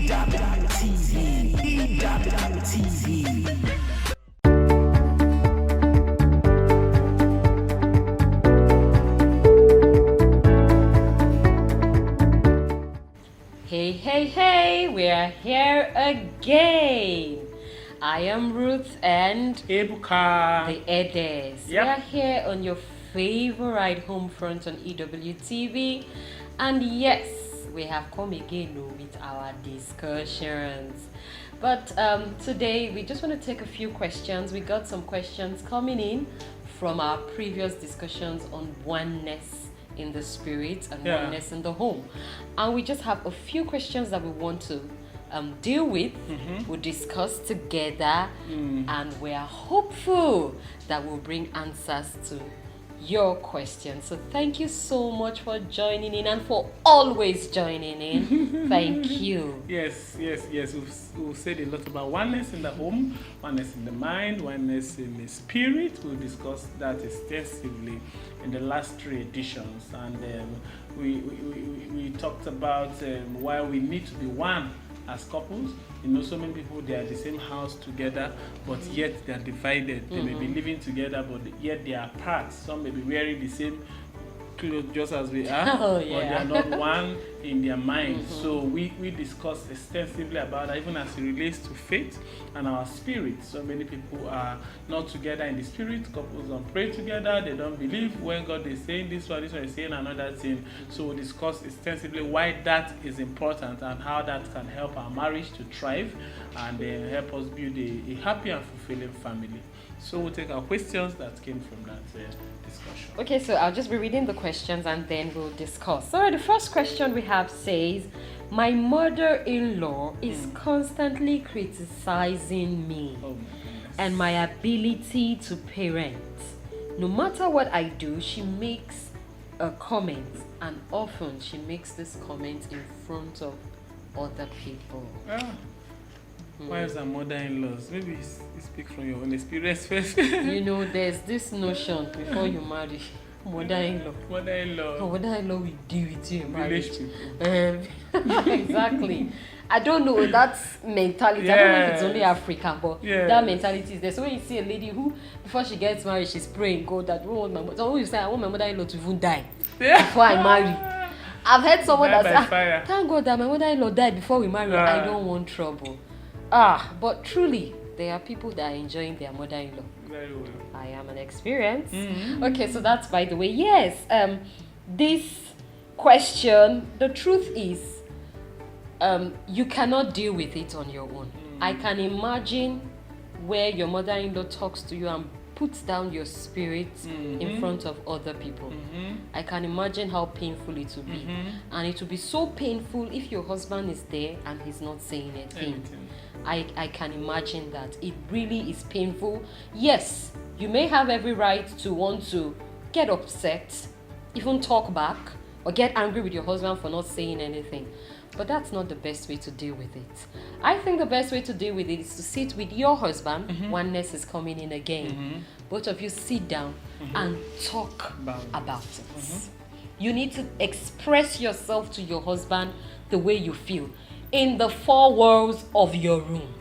Hey, hey, hey, we are here again. I am Ruth and Ebuka. the Edes. Yep. We are here on your favorite home front on EWTV. And yes, we have come again with our discussions. But today we just want to take a few questions. We got some questions coming in from our previous discussions on oneness in the spirit and oneness in the home. And we just have a few questions that we want to deal with. We'll discuss together and we are hopeful that we'll bring answers to your questions. So thank you so much for joining in and for always joining in. Thank you. Yes. We've said a lot about oneness in the home, oneness in the mind, oneness in the spirit. We'll discuss that extensively in the last 3 editions. And we talked about why we need to be one as couples. You know, so many people, they are in the same house together, but yet they are divided. They may be living together, but yet they are apart. Some may be wearing the same clothes just as we are, but they are not one in their mind. So we discussed extensively about that, even as it relates to faith and our spirit. So many people are not together in the spirit. Couples don't pray together. They don't believe when God is saying this one is saying another thing. So we discussed extensively why that is important and how that can help our marriage to thrive and help us build a happy and fulfilling family. So we'll take our questions that came from that discussion. Okay, so I'll just be reading the questions and then we'll discuss. So the first question we have says, my mother-in-law is constantly criticizing me and my ability to parent. No matter what I do, she makes a comment, and often she makes this comment in front of other people. Wives and mother-in-laws. Maybe you speak from your own experience first. You know, there's this notion before you marry, mother-in-law will deal with you in marriage. Exactly. I don't know that mentality. I don't know if it's only African, but that mentality is there. So when you see a lady who, before she gets married, she's praying, God, that you say, I want my mother-in-law to even die before I marry. I've heard someone that said, thank God that my mother-in-law died before we marry. I don't want trouble. But truly, there are people that are enjoying their mother-in-law. Very well. I am an experience. Okay, so that's by the way. Yes, this question, the truth is, you cannot deal with it on your own. I can imagine where your mother-in-law talks to you and puts down your spirit in front of other people. I can imagine how painful it will be. And it will be so painful if your husband is there and he's not saying anything. I can imagine that. It really is painful. Yes, you may have every right to want to get upset, even talk back, or get angry with your husband for not saying anything. But that's not the best way to deal with it. I think the best way to deal with it is to sit with your husband. Oneness is coming in again. Both of you sit down and talk about it. You need to express yourself to your husband the way you feel in the 4 walls of your room.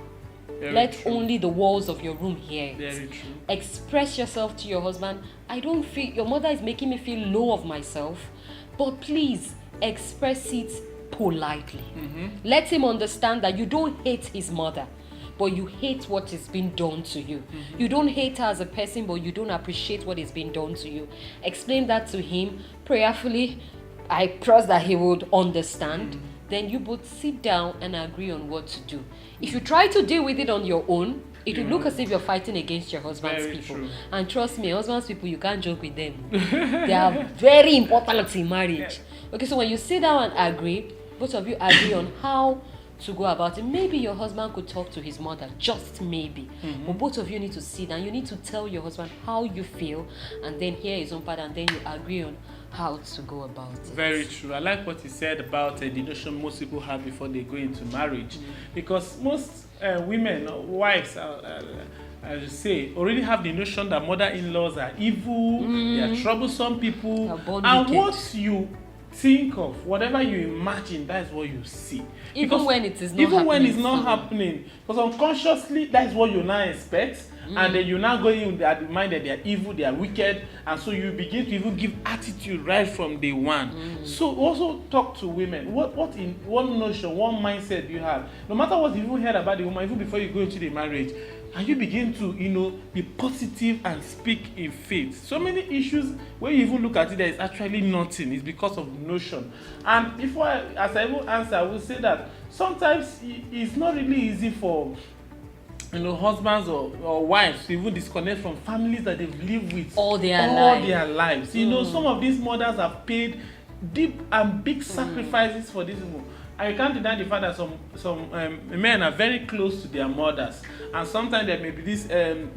Let only the walls of your room hear it. Very true. Express yourself to your husband. I don't feel, your mother is making me feel low of myself, but please express it politely. Let him understand that you don't hate his mother, but you hate what is being done to you. You don't hate her as a person, but you don't appreciate what is being done to you. Explain that to him prayerfully. I trust that he would understand. Then you both sit down and agree on what to do. If you try to deal with it on your own, it will look as if you're fighting against your husband's people. True. And trust me, husband's people, you can't joke with them. They are very important in marriage. Okay, so when you sit down and agree, both of you agree on how to go about it. Maybe your husband could talk to his mother, just maybe. But both of you need to sit down. You need to tell your husband how you feel and then hear his own part, and then you agree on how to go about it. Very true. I like what he said about the notion most people have before they go into marriage. Because most women or wives, as you say, already have the notion that mother-in-laws are evil, they are troublesome people. And once you think of, whatever you imagine, that is what you see. Even when it is not even happening. when it's not happening, because unconsciously that is what you now expect, and then you now go in at the mind that they are evil, they are wicked, and so you begin to even give attitude right from day one. So also talk to women. What notion, what mindset do you have? No matter what you even heard about the woman, even before you go into the marriage, and you begin to, be positive and speak in faith. So many issues, when you even look at it, there is actually nothing. It's because of notion. And as I even answer, I will say that sometimes it's not really easy for husbands or wives to even disconnect from families that they've lived with all their lives. Some of these mothers have paid deep and big sacrifices for these women. I can't deny the fact that some men are very close to their mothers, and sometimes there may be this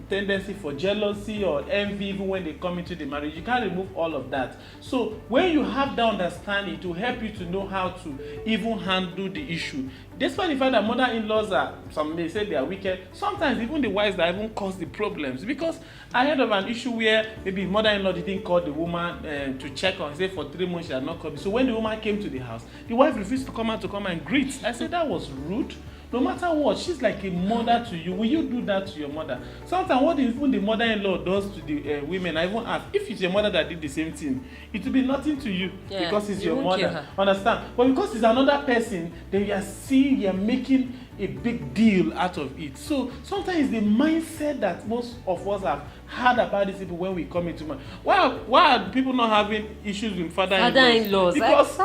tendency for jealousy or envy even when they come into the marriage. You can't remove all of that. So when you have that understanding, to help you to know how to even handle the issue, despite the fact that mother-in-laws some may say they are wicked, sometimes even the wives that even cause the problems. Because I heard of an issue where maybe mother-in-law didn't call the woman to check on, say for 3 months she had not called. So when the woman came to the house, the wife refused to come and greet. I said that was rude. No matter what, she's like a mother to you. Will you do that to your mother? Sometimes what even the mother-in-law does to the women, I even ask, if it's your mother that did the same thing, it will be nothing to you, because it's your mother. Understand? But because it's another person, then you're making a big deal out of it. So sometimes the mindset that most of us have had about these people when we come into marriage. Why are people not having issues with father-in-laws?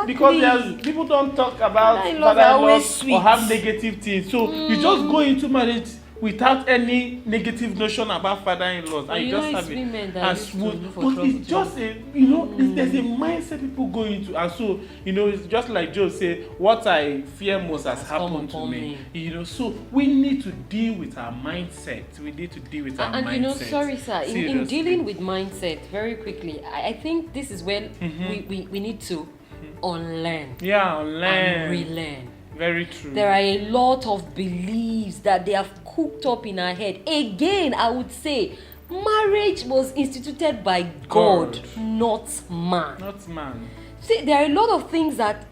Because people don't talk about father-in-laws or have negative things. So you just go into marriage without any negative notion about father-in-laws, and you just have it as smooth. But it's just there's a mindset people go into, and so it's just like Joe said, what I fear most has happened to me. So we need to deal with our mindset. And sorry sir, in dealing with mindset, very quickly, I think this is when we need to unlearn. And relearn. Very true. There are a lot of beliefs that they have cooked up in our head. Again, I would say marriage was instituted by God. Not man. See, there are a lot of things that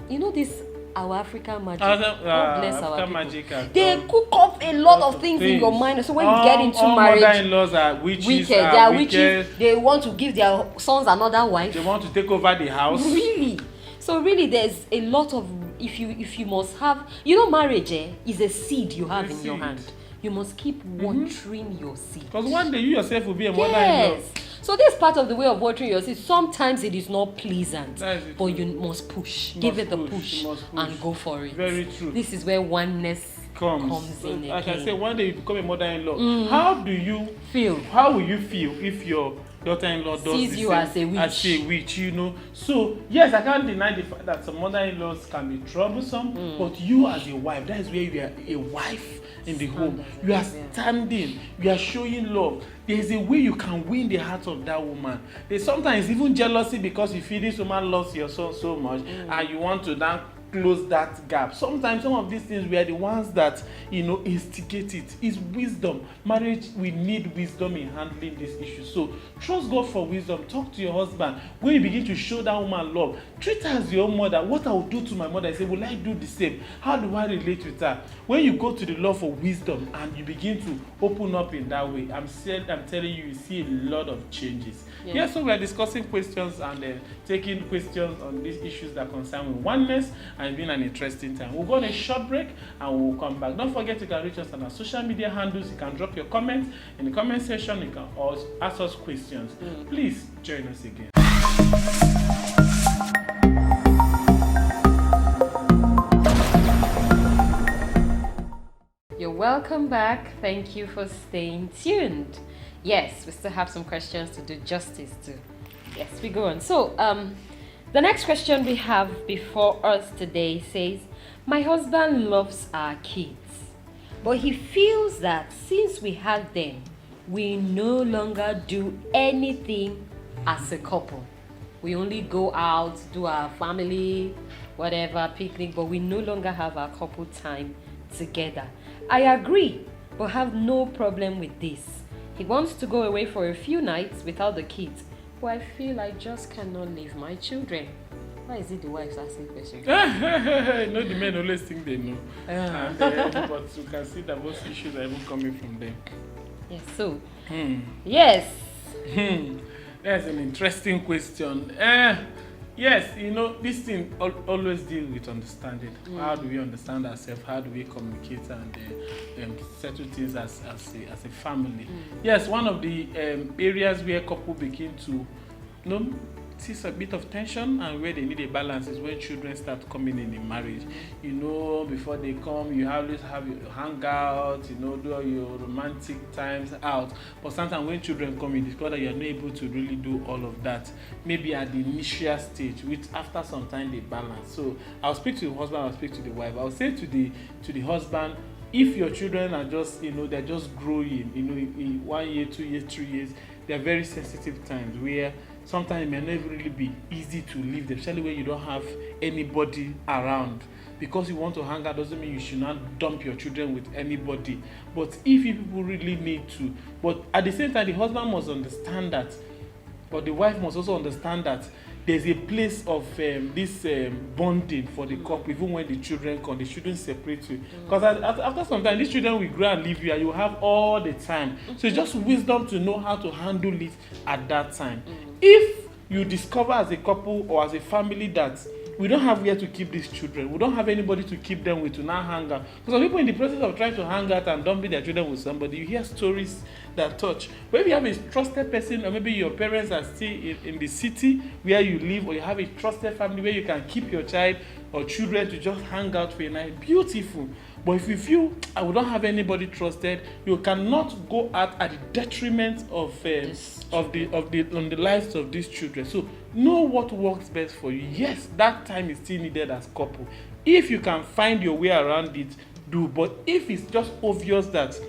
our African magic. God bless our people. They cook up a lot of things in your mind. So when you get into marriage, mother-in-laws are witches. They are witches. They want to give their sons another wife. They want to take over the house. Really. So really, there's a lot of, if you must have, marriage is a seed you have in your hand. You must keep watering your seed. Because one day you yourself will be a mother-in-law. So this part of the way of watering your seed, sometimes it is not pleasant, but you must push. Give it the push and go for it. Very true. This is where oneness comes in again. Like I said, one day you become a mother-in-law. How do you feel? How will you feel if your daughter-in-law sees you as a witch? So yes, I can't deny the fact that some mother-in-laws can be troublesome, but you as a wife, that is where you are a wife in the home. You are standing, you are showing love. There is a way you can win the heart of that woman. There's sometimes even jealousy because you feel this woman loves your son so much, and you want to now close that gap. Sometimes some of these things, we are the ones that instigate it. It's wisdom. Marriage, we need wisdom in handling this issue. So trust God for wisdom. Talk to your husband. When you begin to show that woman love, treat her as your own mother. What I will do to my mother, I say, will I do the same? How do I relate with her? When you go to the Lord for wisdom and you begin to open up in that way, I'm telling you, you see a lot of changes. So we are discussing questions and taking questions on these issues that concern with oneness, and it's been an interesting time. We'll go on a short break and we'll come back. Don't forget you can reach us on our social media handles. You can drop your comments in the comment section. You can also ask us questions. Please join us again. You're welcome back. Thank you for staying tuned. Yes, we still have some questions to do justice to. Yes, we go on. So, the next question we have before us today says, my husband loves our kids, but he feels that since we had them, we no longer do anything as a couple. We only go out, do our family, whatever, picnic, but we no longer have our couple time together. I agree, but have no problem with this. He wants to go away for a few nights without the kids, but I feel I just cannot leave my children. Why is it the wives asking questions? No, the men always think they know. But you can see that most issues are even coming from them. Yes, so. Yes. That's an interesting question. Yes, this thing always deal with understanding. How do we understand ourselves? How do we communicate and settle things as a family? Yes, one of the areas where couple begin to see a bit of tension and where they need a balance is when children start coming in marriage. Before they come, you always have your hangout, do all your romantic times out. But sometimes when children come, you discover that you're not able to really do all of that. Maybe at the initial stage, which after some time they balance. So I'll speak to the husband, I'll speak to the wife. I'll say to the husband, if your children are just, they're just growing, in 1 year, 2 years, 3 years, they're very sensitive times where sometimes it may not really be easy to leave them, especially when you don't have anybody around. Because you want to hang out doesn't mean you should not dump your children with anybody. But if you people really need to, but at the same time, the husband must understand that, but the wife must also understand that there's a place of this bonding for the couple, even when the children come, they shouldn't separate you. Because after some time, these children will grow and leave you, and you have all the time. So it's just wisdom to know how to handle it at that time. If you discover as a couple or as a family that we don't have where to keep these children, we don't have anybody to keep them with, to now hang out. Because some people in the process of trying to hang out and dumping their children with somebody, you hear stories that touch. But if you have a trusted person, or maybe your parents are still in the city where you live, or you have a trusted family where you can keep your child or children to just hang out for a night, beautiful. But if you feel I don't have anybody trusted, you cannot go out at the detriment of the lives of these children. So know what works best for you. Yes, that time is still needed as couple. If you can find your way around it, do. But if it's just obvious that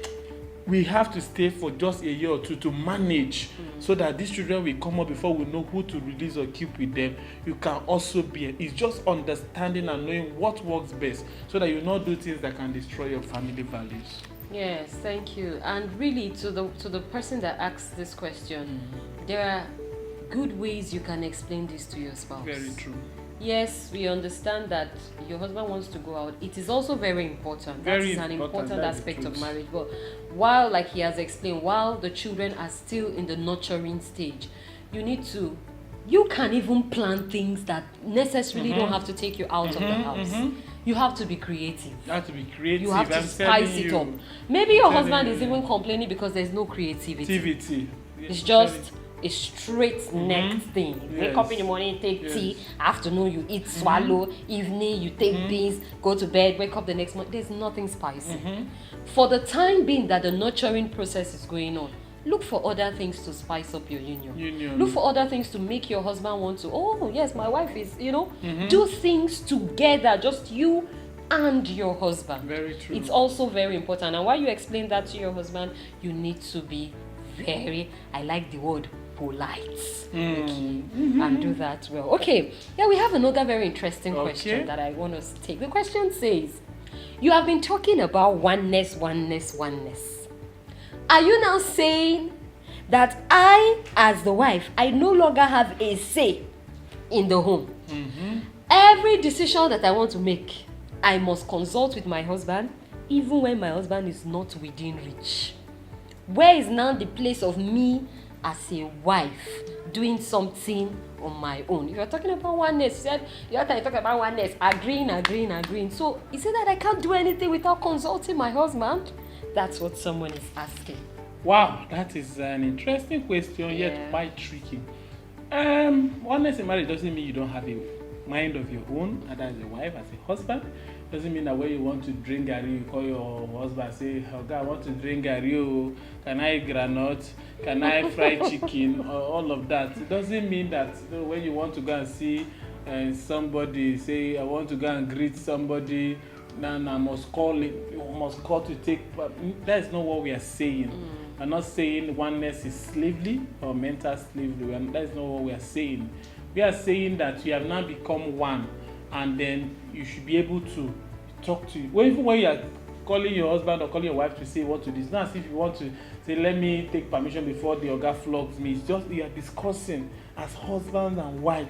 we have to stay for just a year or two to manage so that these children will come up before we know who to release or keep with them, you can also be. It's just understanding and knowing what works best so that you not do things that can destroy your family values. Yes, thank you. And really, to the person that asked this question, there are good ways you can explain this to your spouse. Very true. Yes, we understand that your husband wants to go out. It is also very important. That is an important aspect of marriage. But while, like he has explained, while the children are still in the nurturing stage, you can even plan things that necessarily don't have to take you out of the house. You have to be creative. You have to be creative. You have to spice it up. Maybe your husband is even complaining because there's no creativity. It's just a straight necked thing. You wake up in the morning, take tea, afternoon you eat, swallow, evening you take this, go to bed, wake up the next morning. There's nothing spicy. For the time being that the nurturing process is going on, look for other things to spice up your union. Look for other things to make your husband want to, oh yes, my wife is, do things together, just you and your husband. Very true. It's also very important. And while you explain that to your husband, you need to be very, I like the word, polite. And do that well. Okay, we have another very interesting question that I want us to take. The question says, you have been talking about oneness. Are you now saying that I, as the wife, I no longer have a say in the home? Every decision that I want to make, I must consult with my husband, even when my husband is not within reach. Where is now the place of me as a wife doing something on my own? If you're talking about oneness, you said the other time you talked about oneness, agreeing. So is it that I can't do anything without consulting my husband? That's what someone is asking. Wow, that is an interesting question, yet quite tricky. Oneness in marriage doesn't mean you don't have a mind of your own, either as a wife, as a husband. Doesn't mean that when you want to drink garri, you call your husband, say, oh God, I want to drink garri, can I eat granite, can I fry chicken, or all of that. It doesn't mean that when you want to go and see somebody, say, I want to go and greet somebody, now I must call to take part. That is not what we are saying. We're not saying oneness is slavery or mental slavery. That is not what we are saying. We are saying that you have now become one, and then you should be able to talk to you. Even when you are calling your husband or calling your wife to say what to do, it's not as if you want to say, let me take permission before the oga flogs me. It's just you are discussing as husband and wife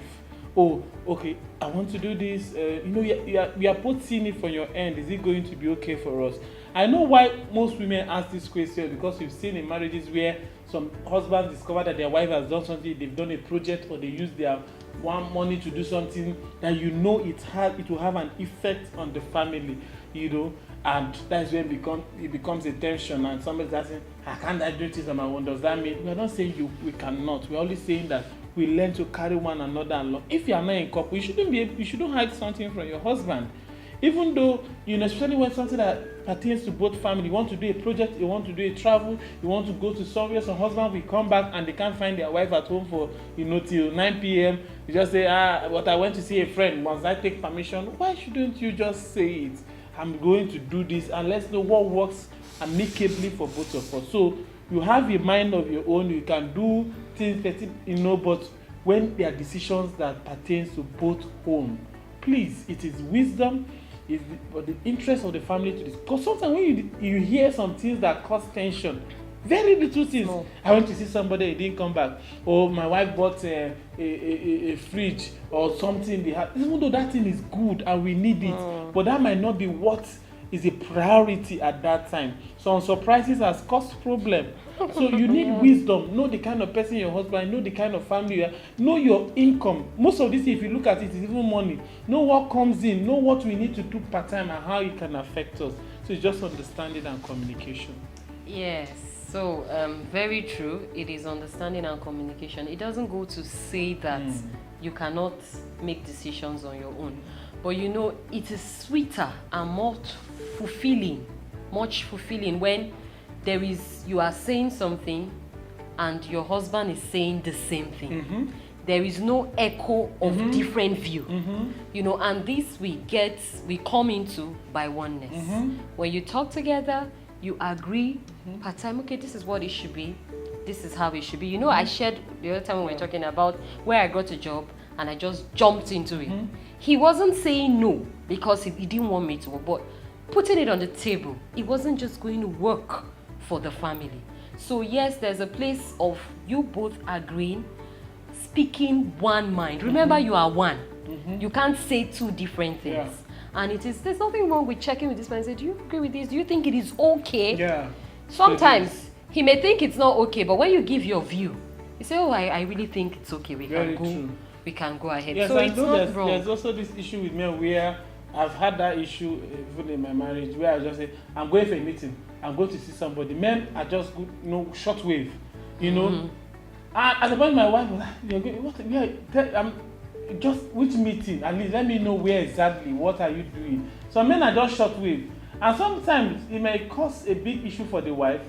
oh, okay, I want to do this. We are both seeing it from your end. Is it going to be okay for us? I know why most women ask this question, because we've seen in marriages where some husbands discover that their wife has done something, they've done a project, or they use their one money to do something that it will have an effect on the family, and that's when it becomes a tension, and somebody's asking, how can I do this on my own? Does that mean we're not saying we cannot? We're only saying that we learn to carry one another along. If you are not in couple, you shouldn't hide something from your husband. Even though, especially when something that pertains to both family, you want to do a project, you want to do a travel, you want to go to somewhere, some husband will come back and they can't find their wife at home for, till 9 p.m. You just say, but I went to see a friend, must I take permission? Why shouldn't you just say it? I'm going to do this, and let's know what works amicably for both of us. So you have a mind of your own, you can do things, but when there are decisions that pertains to both home, please, it is wisdom, it's the interest of the family to this. Because sometimes when you hear some things that cause tension, very little things. No. I went to see somebody, he didn't come back. Or my wife bought a fridge or something. Even though that thing is good and we need it, but that might not be what is a priority at that time. Some surprises has caused problem. So you need wisdom. Know the kind of person your husband, know the kind of family you are, know your income. Most of this, if you look at it, is even money. Know what comes in, know what we need to do part-time and how it can affect us. So it's just understanding and communication. Yes. So, very true. It is understanding and communication. It doesn't go to say that you cannot make decisions on your own. But it is sweeter and much fulfilling when you are saying something and your husband is saying the same thing. Mm-hmm. There is no echo of different view. Mm-hmm. And this we come into by oneness. Mm-hmm. When you talk together, you agree, part-time, okay, this is what it should be, this is how it should be. I shared the other time when we were talking about where I got a job and I just jumped into it. He wasn't saying no because he didn't want me to work, but putting it on the table, it wasn't just going to work for the family. So yes, there's a place of you both agreeing, speaking one mind. Remember, you are one. You can't say two different things. Yeah. And there's nothing wrong with checking with this man and say, do you agree with this? Do you think it is okay? Yeah. Sometimes he may think it's not okay, but when you give your view, you say, oh, I really think it's okay. We can go ahead. Yes, so I it's know not wrong. There's also this issue with men where I've had that issue even in my marriage where I just say, I'm going for a meeting. I'm going to see somebody. Men are just good, shortwave, And at the point my wife was like, just which meeting? At least let me know where exactly. What are you doing? So men are just shortwave, and sometimes it may cause a big issue for the wife.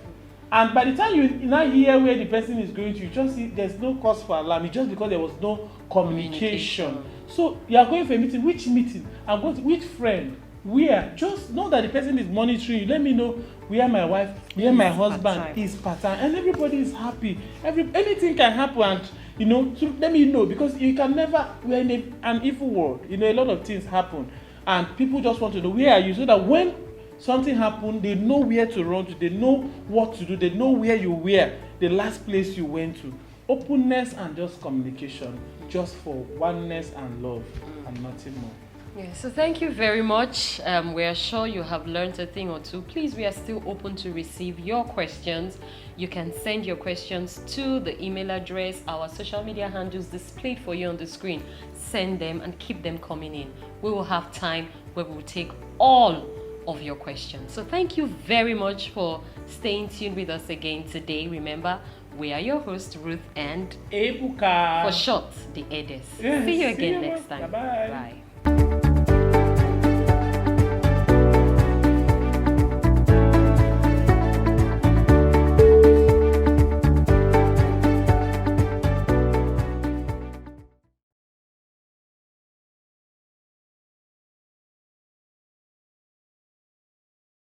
And by the time you now hear where the person is going to, you just see there's no cause for alarm. It's just because there was no communication. So you are going for a meeting. Which meeting? I'm going to which friend? Where? Just know that the person is monitoring you. Let me know where my wife, where my husband is part-time, and everybody is happy. Anything can happen, and so let me know, because you can never. We're in an evil world. A lot of things happen, and people just want to know where are you, so that when something happens, they know where to run to, they know what to do, they know where you were, the last place you went to. Openness and just communication, just for oneness and love, and nothing more. Yeah, so thank you very much. We are sure you have learned a thing or two. Please, we are still open to receive your questions. You can send your questions to the email address, our social media handles displayed for you on the screen. Send them and keep them coming in. We will have time where we will take all of your questions. So thank you very much for staying tuned with us again today. Remember, we are your hosts, Ruth and Ebuka. For short, the Edes. Yes, see you again next time. Bye-bye. Bye.